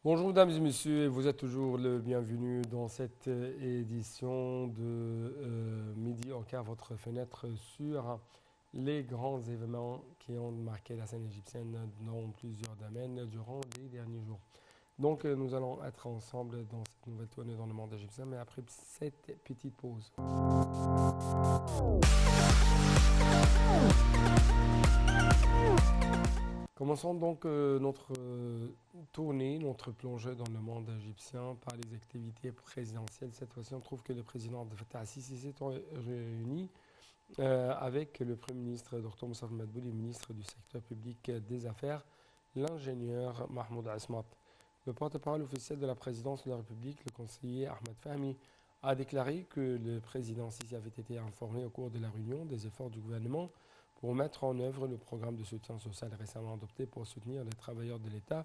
Bonjour mesdames et messieurs, vous êtes toujours le bienvenu dans cette édition de Midi au quart, votre fenêtre sur les grands événements qui ont marqué la scène égyptienne dans plusieurs domaines durant les derniers jours. Donc nous allons être ensemble dans cette nouvelle tournée dans le monde égyptien, mais après cette petite pause. Commençons donc notre tournée, notre plongée dans le monde égyptien par les activités présidentielles. Cette fois-ci, on trouve que le président Abdel Fattah al-Sisi s'est réuni avec le Premier ministre Dr Moussa Madbouli, le ministre du secteur public des affaires, l'ingénieur Mahmoud Asmat. Le porte-parole officiel de la présidence de la République, le conseiller Ahmed Fahmi, a déclaré que le président Sisi avait été informé au cours de la réunion des efforts du gouvernement pour mettre en œuvre le programme de soutien social récemment adopté pour soutenir les travailleurs de l'État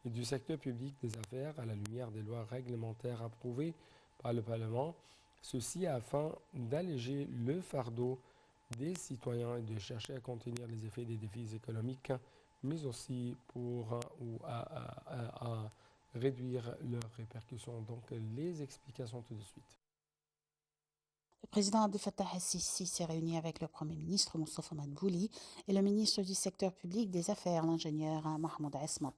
et du secteur public des affaires à la lumière des lois réglementaires approuvées par le Parlement, ceci afin d'alléger le fardeau des citoyens et de chercher à contenir les effets des défis économiques, mais aussi pour à réduire leurs répercussions. Donc les explications tout de suite. Le président Abdel Fattah al-Sisi s'est réuni avec le Premier ministre Moustapha Madbouli et le ministre du secteur public des affaires, l'ingénieur Mahmoud Asmat.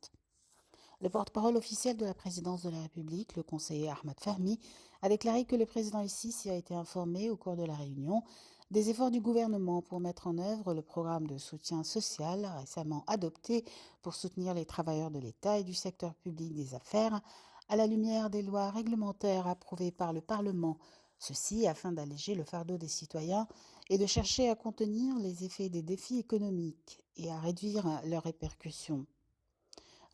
Le porte-parole officiel de la présidence de la République, le conseiller Ahmed Fahmi, a déclaré que le président al-Sisi a été informé au cours de la réunion des efforts du gouvernement pour mettre en œuvre le programme de soutien social récemment adopté pour soutenir les travailleurs de l'État et du secteur public des affaires à la lumière des lois réglementaires approuvées par le Parlement. Ceci afin d'alléger le fardeau des citoyens et de chercher à contenir les effets des défis économiques et à réduire leurs répercussions.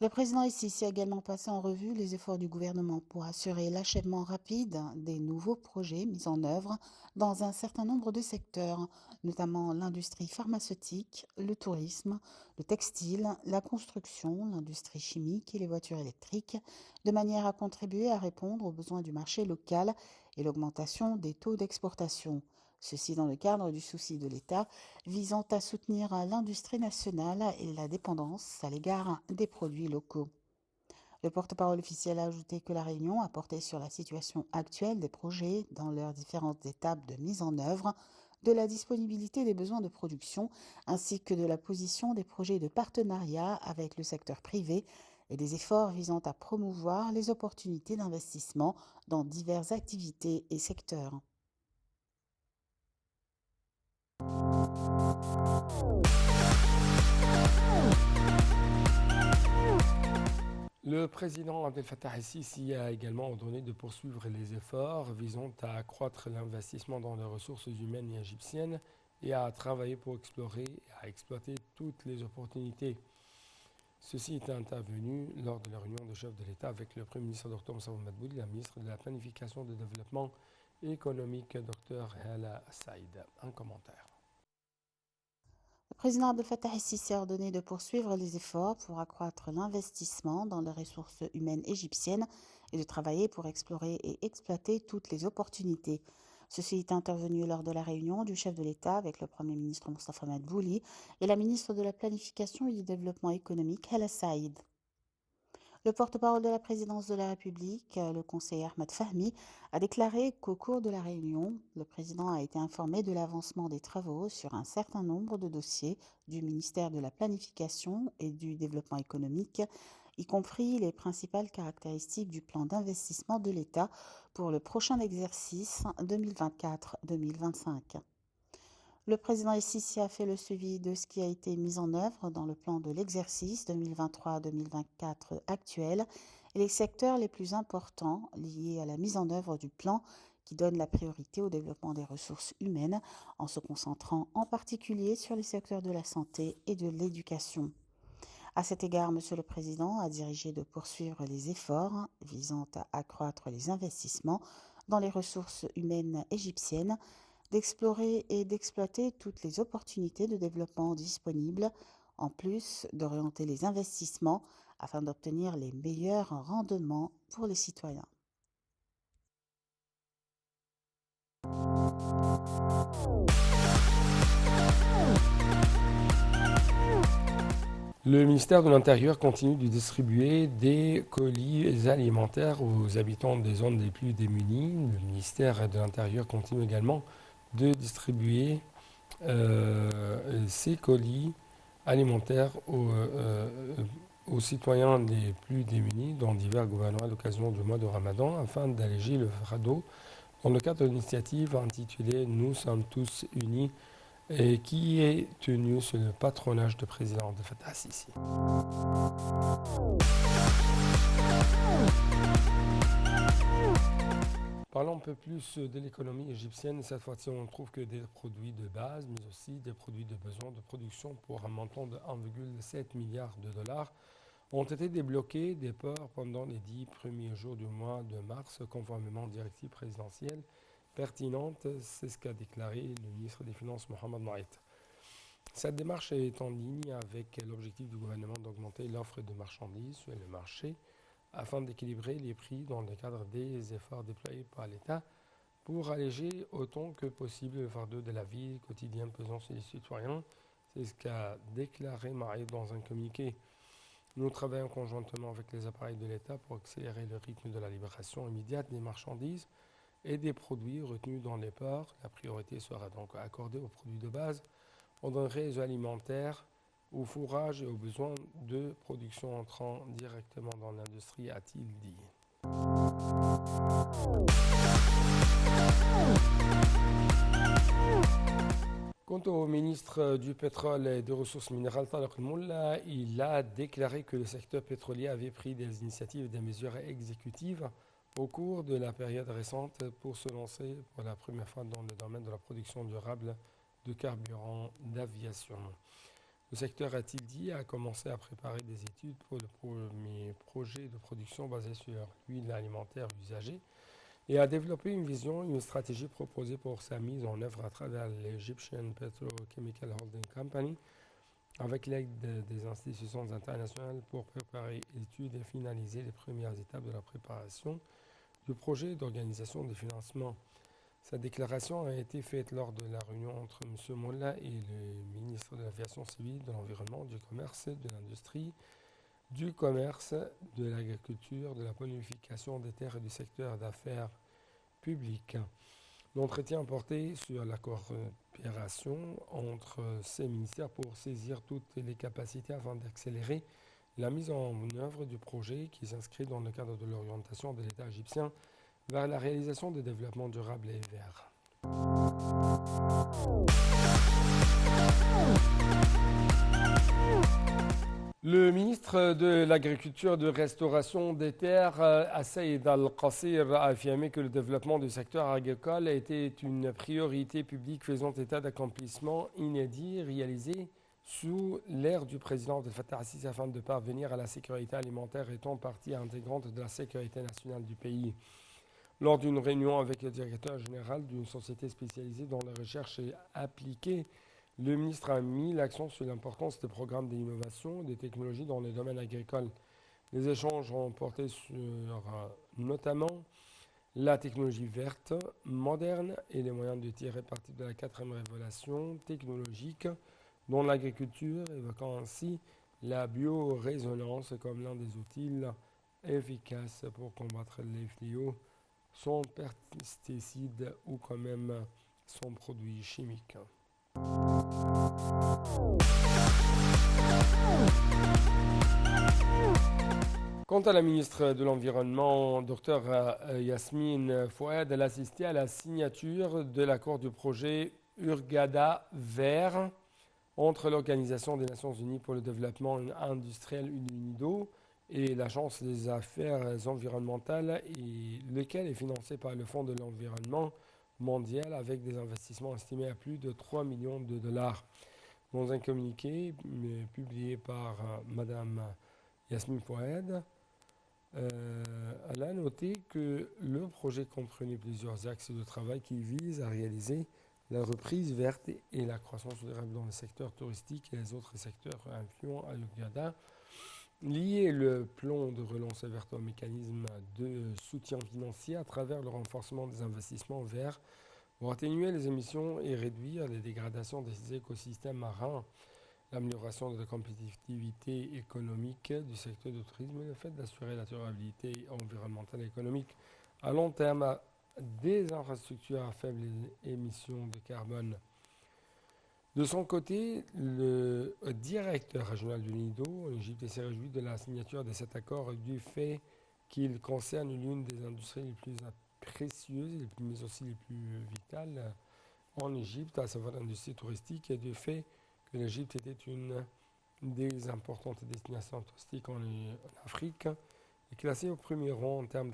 Le président al-Sisi a également passé en revue les efforts du gouvernement pour assurer l'achèvement rapide des nouveaux projets mis en œuvre dans un certain nombre de secteurs, notamment l'industrie pharmaceutique, le tourisme, le textile, la construction, l'industrie chimique et les voitures électriques, de manière à contribuer à répondre aux besoins du marché local et l'augmentation des taux d'exportation. Ceci dans le cadre du souci de l'État visant à soutenir l'industrie nationale et la dépendance à l'égard des produits locaux. Le porte-parole officiel a ajouté que la réunion a porté sur la situation actuelle des projets dans leurs différentes étapes de mise en œuvre, de la disponibilité des besoins de production, ainsi que de la position des projets de partenariat avec le secteur privé et des efforts visant à promouvoir les opportunités d'investissement dans diverses activités et secteurs. Le président Abdel Fattah al-Sisi a également ordonné de poursuivre les efforts visant à accroître l'investissement dans les ressources humaines égyptiennes et à travailler pour explorer et à exploiter toutes les opportunités. Ceci est intervenu lors de la réunion de chefs de l'État avec le Premier ministre Dr Moussa Madbouli et la ministre de la Planification et du Développement économique Dr Hala Saïd. Un commentaire. Le président Abdel Fattah al-Sisi a ordonné de poursuivre les efforts pour accroître l'investissement dans les ressources humaines égyptiennes et de travailler pour explorer et exploiter toutes les opportunités. Ceci est intervenu lors de la réunion du chef de l'État avec le Premier ministre Moustapha Madbouli et la ministre de la Planification et du Développement économique Hala Saïd. Le porte-parole de la présidence de la République, le conseiller Ahmed Fahmi, a déclaré qu'au cours de la réunion, le président a été informé de l'avancement des travaux sur un certain nombre de dossiers du ministère de la Planification et du Développement économique, y compris les principales caractéristiques du plan d'investissement de l'État pour le prochain exercice 2024-2025. Le président al-Sisi a fait le suivi de ce qui a été mis en œuvre dans le plan de l'exercice 2023-2024 actuel et les secteurs les plus importants liés à la mise en œuvre du plan qui donne la priorité au développement des ressources humaines en se concentrant en particulier sur les secteurs de la santé et de l'éducation. À cet égard, Monsieur le Président a dirigé de poursuivre les efforts visant à accroître les investissements dans les ressources humaines égyptiennes, d'explorer et d'exploiter toutes les opportunités de développement disponibles, en plus d'orienter les investissements afin d'obtenir les meilleurs rendements pour les citoyens. Le ministère de l'Intérieur continue de distribuer des colis alimentaires aux habitants des zones les plus démunies. Le ministère de l'Intérieur continue également de distribuer ces colis alimentaires aux citoyens les plus démunis dans divers gouvernements à l'occasion du mois de Ramadan afin d'alléger le fardeau dans le cadre de l'initiative intitulée Nous sommes tous unis et qui est tenue sous le patronage du président Abdel Fattah al-Sisi. Parlons un peu plus de l'économie égyptienne. Cette fois-ci, on trouve que des produits de base, mais aussi des produits de besoin de production pour un montant de 1,7 milliard de dollars ont été débloqués des ports pendant les 10 premiers jours du mois de mars, conformément aux directives présidentielles pertinentes. C'est ce qu'a déclaré le ministre des Finances, Mohamed Naït. Cette démarche est en ligne avec l'objectif du gouvernement d'augmenter l'offre de marchandises sur le marché afin d'équilibrer les prix dans le cadre des efforts déployés par l'État pour alléger autant que possible le fardeau de la vie quotidienne pesant sur les citoyens. C'est ce qu'a déclaré Maïd dans un communiqué. Nous travaillons conjointement avec les appareils de l'État pour accélérer le rythme de la libération immédiate des marchandises et des produits retenus dans les ports. La priorité sera donc accordée aux produits de base, aux denrées alimentaires, au fourrage et aux besoins de production entrant directement dans l'industrie, a-t-il dit. Quant au ministre du Pétrole et des Ressources minérales, Tariq El-Molla, il a déclaré que le secteur pétrolier avait pris des initiatives et des mesures exécutives au cours de la période récente pour se lancer pour la première fois dans le domaine de la production durable de carburant d'aviation. Le secteur, a-t-il dit, a commencé à préparer des études pour le premier projet de production basé sur l'huile alimentaire usagée et a développé une vision, une stratégie proposée pour sa mise en œuvre à travers l'Egyptian Petrochemical Holding Company avec l'aide des institutions internationales pour préparer l'étude et finaliser les premières étapes de la préparation du projet d'organisation des financements. Cette déclaration a été faite lors de la réunion entre M. Molla et le ministre de l'Aviation civile, de l'Environnement, du Commerce, de l'Industrie, du Commerce, de l'Agriculture, de la planification des terres et du secteur d'affaires publiques. L'entretien porté sur la coopération entre ces ministères pour saisir toutes les capacités afin d'accélérer la mise en œuvre du projet qui s'inscrit dans le cadre de l'orientation de l'État égyptien vers la réalisation des développements durables et verts. Le ministre de l'Agriculture et de Restauration des Terres, Saïd Al-Qassir, a affirmé que le développement du secteur agricole était une priorité publique faisant état d'accomplissements inédits réalisés sous l'ère du président Abdel Fattah al-Sisi afin de parvenir à la sécurité alimentaire étant partie intégrante de la sécurité nationale du pays. Lors d'une réunion avec le directeur général d'une société spécialisée dans la recherche appliquée, le ministre a mis l'accent sur l'importance des programmes d'innovation et des technologies dans le domaine agricole. Les échanges ont porté sur notamment la technologie verte, moderne et les moyens de tirer parti de la 4e révolution technologique dans l'agriculture, évoquant ainsi la biorésonance comme l'un des outils efficaces pour combattre les fléaux sans pesticides ou quand même sans produits chimiques. Quant à la ministre de l'Environnement, Dr Yasmine Fouad, elle a assisté à la signature de l'accord du projet Hurghada Vert entre l'Organisation des Nations Unies pour le développement industriel UNIDO et l'Agence des affaires environnementales, et lequel est financé par le Fonds de l'environnement mondial avec des investissements estimés à plus de 3 millions de dollars. Dans un communiqué publié par Mme Yasmine Fouad, elle a noté que le projet comprenait plusieurs axes de travail qui visent à réaliser la reprise verte et la croissance durable dans le secteur touristique et les autres secteurs influents à l'Ouganda. Lier le plan de relance verte au mécanisme de soutien financier à travers le renforcement des investissements verts pour atténuer les émissions et réduire les dégradations des écosystèmes marins. l'amélioration de la compétitivité économique du secteur du tourisme et le fait d'assurer la durabilité environnementale et économique à long terme des infrastructures à faible émission de carbone. De son côté, le directeur régional du NIDO en Égypte s'est réjoui de la signature de cet accord du fait qu'il concerne l'une des industries les plus précieuses, mais aussi les plus vitales en Égypte, à savoir l'industrie touristique, et du fait que l'Égypte était une des importantes destinations touristiques en Afrique, et classée au premier rang en termes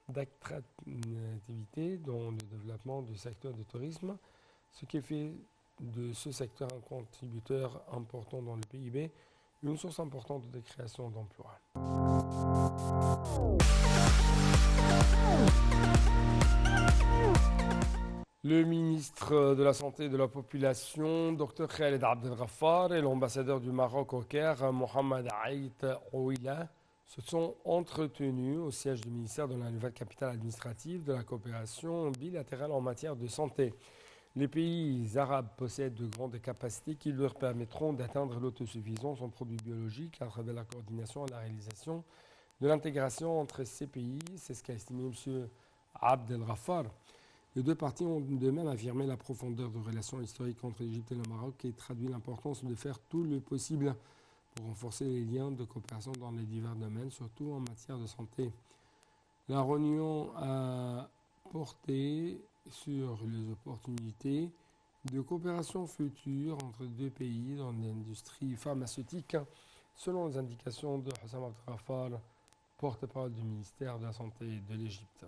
d'attractivité dans le développement du secteur du tourisme, ce qui fait de ce secteur un contributeur important dans le PIB, une source importante de création d'emplois. Le ministre de la Santé et de la Population, Dr Khaled Abdel Ghaffar, et l'ambassadeur du Maroc au Caire, Mohamed Aït Ouila, se sont entretenus au siège du ministère de la nouvelle capitale administrative de la coopération bilatérale en matière de santé. Les pays arabes possèdent de grandes capacités qui leur permettront d'atteindre l'autosuffisance en produits biologiques à travers la coordination et la réalisation de l'intégration entre ces pays. C'est ce qu'a estimé M. Abdel Ghaffar. Les deux parties ont de même affirmé la profondeur de relations historiques entre l'Égypte et le Maroc et traduit l'importance de faire tout le possible pour renforcer les liens de coopération dans les divers domaines, surtout en matière de santé. La réunion a porté sur les opportunités de coopération future entre deux pays dans l'industrie pharmaceutique, selon les indications de Hossam Abdel Ghaffar, porte-parole du ministère de la Santé de l'Égypte.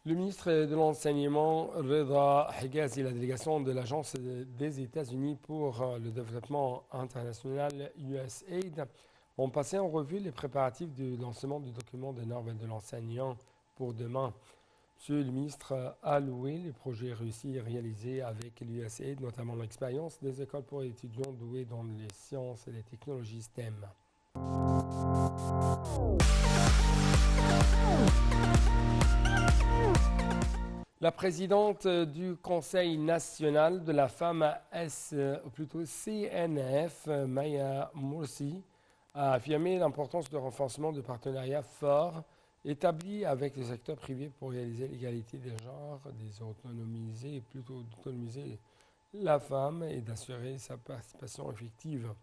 Le ministre de l'Enseignement, Reda Higazi, la délégation de l'Agence des États-Unis pour le développement international USAID, ont passé en revue les préparatifs du lancement du document de normes de l'enseignant pour demain. Monsieur le ministre a loué les projets réussis et réalisés avec l'USAID, notamment l'expérience des écoles pour étudiants doués dans les sciences et les technologies STEM. La présidente du Conseil national de la femme, CNF, Maya Morsi, a affirmé l'importance de renforcement de partenariats forts établis avec le secteur privé pour réaliser l'égalité des genres, d'autonomiser la femme et d'assurer sa participation effective.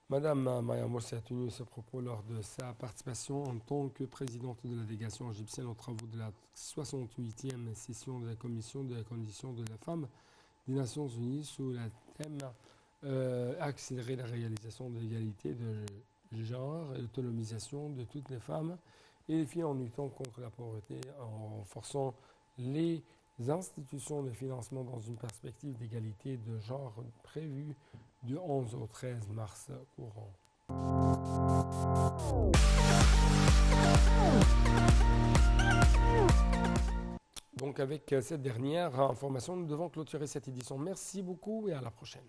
Madame Maya Morsi a tenu ce propos lors de sa participation en tant que présidente de la délégation égyptienne aux travaux de la 68e session de la Commission de la condition de la femme des Nations Unies sous le thème accélérer la réalisation de l'égalité de genre et l'autonomisation de toutes les femmes et les filles en luttant contre la pauvreté, en renforçant les institutions de financement dans une perspective d'égalité de genre prévue du 11 au 13 mars courant. Donc avec cette dernière information, nous devons clôturer cette édition. Merci beaucoup et à la prochaine.